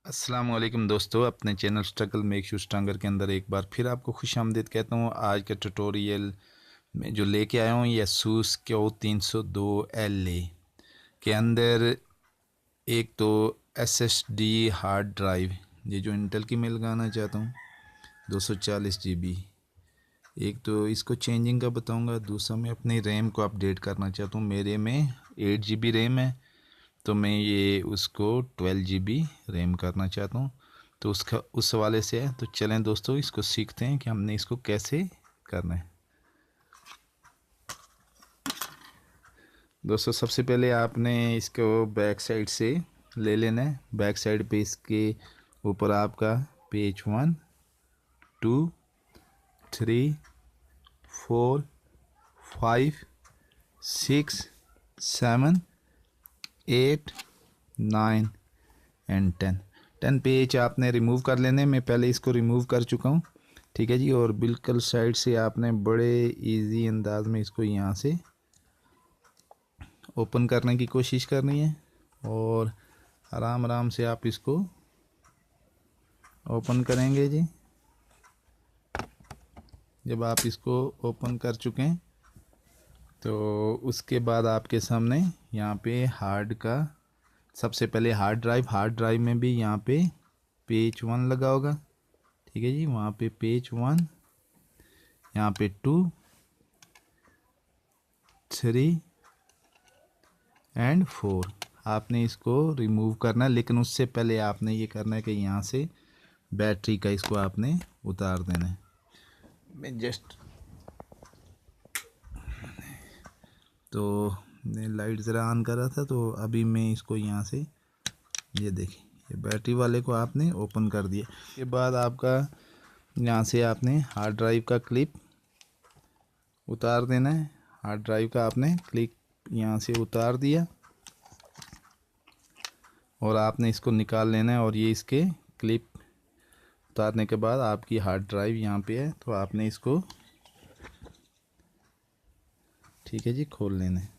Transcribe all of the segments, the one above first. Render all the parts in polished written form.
अस्सलाम वालेकुम दोस्तों, अपने channel struggle make you stronger के अंदर एक बार फिर आपको खुशामदीद कहता हूँ। आज के ट्यूटोरियल में जो लेके आया हूँ ये ASUS Q302 LA के अंदर एक तो SSD हार्ड ड्राइव, ये जो इंटेल की मैं लगाना चाहता हूँ 240 GB। एक तो इसको चेंजिंग का बताऊँगा, दूसरा मैं अपनी रैम को अपडेट करना चाहता हूँ। मेरे में 8 GB रैम है तो मैं ये उसको 12 GB रैम करना चाहता हूँ। तो उसका उस हवाले से है। तो चलें दोस्तों, इसको सीखते हैं कि हमने इसको कैसे करना है। दोस्तों सबसे पहले आपने इसको बैक साइड से ले लेना है। बैक साइड पे इसके ऊपर आपका पेज 1 2 3 4 5 6 7 8 9 एंड 10 पेज आपने रिमूव कर लेने। मैं पहले इसको रिमूव कर चुका हूँ, ठीक है जी। और बिल्कुल साइड से आपने बड़े इजी अंदाज में इसको यहाँ से ओपन करने की कोशिश करनी है और आराम आराम से आप इसको ओपन करेंगे जी। जब आप इसको ओपन कर चुके हैं तो उसके बाद आपके सामने यहाँ पे हार्ड का सबसे पहले हार्ड ड्राइव में भी यहाँ पे पेज 1 लगा होगा, ठीक है जी। वहाँ पे पेज 1, यहाँ पे 2 3 एंड 4 आपने इसको रिमूव करना है। लेकिन उससे पहले आपने ये करना है कि यहाँ से बैटरी का इसको आपने उतार देना है। मैं जस्ट तो मैं लाइट ज़रा ऑन कर रहा था तो अभी मैं इसको यहाँ से, ये देखिए, ये बैटरी वाले को आपने ओपन कर दिया। उसके बाद आपका यहाँ से आपने हार्ड ड्राइव का क्लिप उतार देना है। हार्ड ड्राइव का आपने क्लिप यहाँ से उतार दिया और आपने इसको निकाल लेना है। और ये इसके क्लिप उतारने के बाद आपकी हार्ड ड्राइव यहाँ पे है तो आपने इसको, ठीक है जी, खोल लेना है।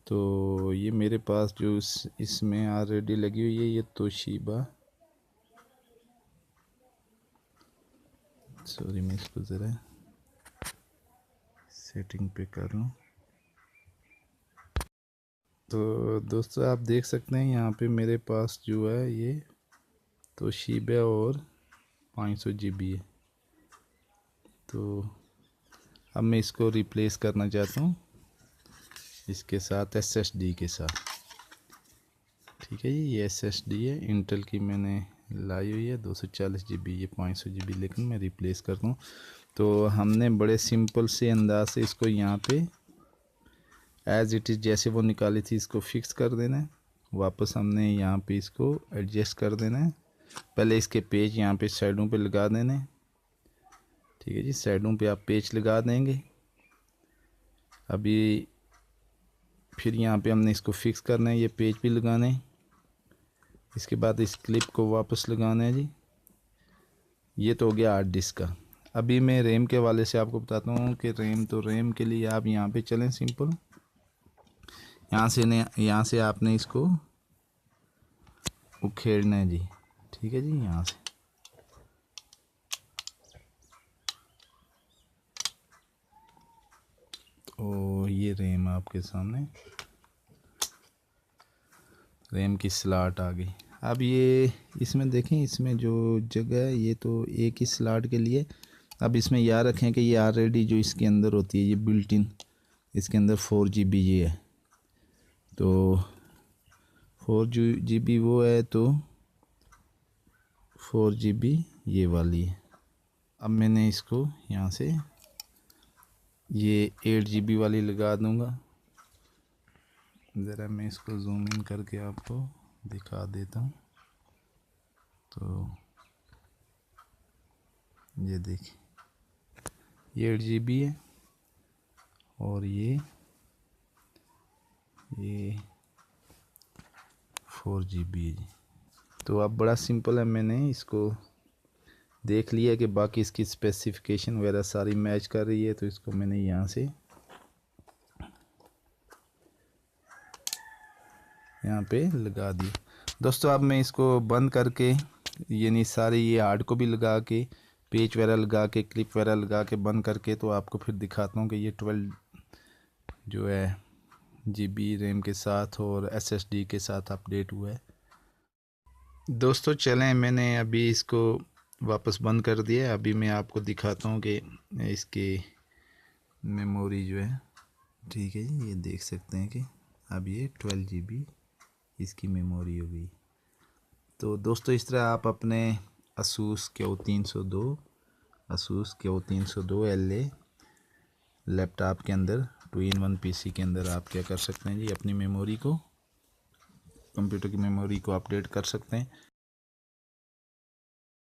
तो ये मेरे पास जो इसमें ऑलरेडी लगी हुई है ये तोशिबा, सॉरी मैं इसको ज़रा सेटिंग पे कर लूँ। तो दोस्तों आप देख सकते हैं यहाँ पे मेरे पास जो है ये तोशिबा और 500 GB है। तो अब मैं इसको रिप्लेस करना चाहता हूँ इसके साथ, SSD के साथ, ठीक है जी। ये SSD है इंटेल की, मैंने लाई हुई है 240 GB, ये 500 GB, लेकिन मैं रिप्लेस करता हूँ। तो हमने बड़े सिंपल से अंदाज से इसको यहाँ पे एज़ इट इज़ जैसे वो निकाली थी इसको फिक्स कर देना है। वापस हमने यहाँ पे इसको एडजस्ट कर देना है। पहले इसके पेज यहाँ पे साइडों पे लगा देने, ठीक है जी। साइडों पे आप पेज लगा देंगे। अभी फिर यहाँ पे हमने इसको फिक्स करना है, ये पेज भी लगाने हैं। इसके बाद इस क्लिप को वापस लगाना है जी। ये तो हो गया हार्ड डिस्क का। अभी मैं रैम के वाले से आपको बताता हूँ कि रैम के लिए आप यहाँ पे चलें सिंपल। यहाँ से आपने इसको उखेड़ना है जी, ठीक है जी। यहाँ से तो ये रैम आपके सामने, रैम की स्लॉट आ गई। अब ये इसमें देखें, इसमें जो जगह है ये तो एक ही स्लॉट के लिए। अब इसमें याद रखें कि ये ऑलरेडी जो इसके अंदर होती है ये बिल्ट इन, इसके अंदर 4 GB ये है। तो 4 GB वो है तो 4 GB ये वाली है। अब मैंने इसको यहाँ से ये 8 GB वाली लगा दूँगा। ज़रा मैं इसको जूम इन करके आपको दिखा देता हूँ। तो ये देखिए, ये 8 GB है और ये 4 GB। तो अब बड़ा सिंपल है, मैंने इसको देख लिया कि बाकी इसकी स्पेसिफिकेशन वगैरह सारी मैच कर रही है, तो इसको मैंने यहाँ से यहाँ पे लगा दिया। दोस्तों अब मैं इसको बंद करके यानी सारे ये हार्ड को भी लगा के पेच वगैरह लगा के क्लिप वगैरह लगा के बंद करके तो आपको फिर दिखाता हूँ कि ये 12 जो है GB रैम के साथ और SSD के साथ अपडेट हुआ है। दोस्तों चलें, मैंने अभी इसको वापस बंद कर दिया। अभी मैं आपको दिखाता हूँ कि इसकी मेमोरी जो है, ठीक है जी, ये देख सकते हैं कि अब ये 12 GB इसकी मेमोरी हो गई। तो दोस्तों इस तरह आप अपने ASUS Q302 LA लैपटॉप के अंदर 2-in-1 PC के अंदर आप क्या कर सकते हैं जी, अपनी मेमोरी को, कंप्यूटर की मेमोरी को अपडेट कर सकते हैं।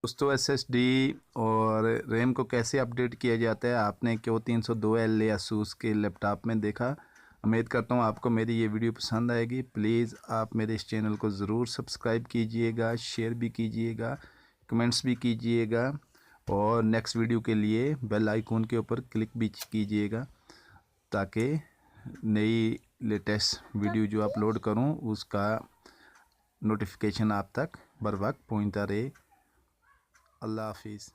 दोस्तों SSD और रैम को कैसे अपडेट किया जाता है आपने Q302 LA ASUS के लैपटॉप में देखा। उम्मीद करता हूँ आपको मेरी ये वीडियो पसंद आएगी। प्लीज़ आप मेरे इस चैनल को ज़रूर सब्सक्राइब कीजिएगा, शेयर भी कीजिएगा, कमेंट्स भी कीजिएगा और नेक्स्ट वीडियो के लिए बेल आइकॉन के ऊपर क्लिक भी कीजिएगा ताकि नई लेटेस्ट वीडियो जो अपलोड करूँ उसका नोटिफिकेशन आप तक बर वक्त पहुँचता रहे। अल्लाह हाफिज़।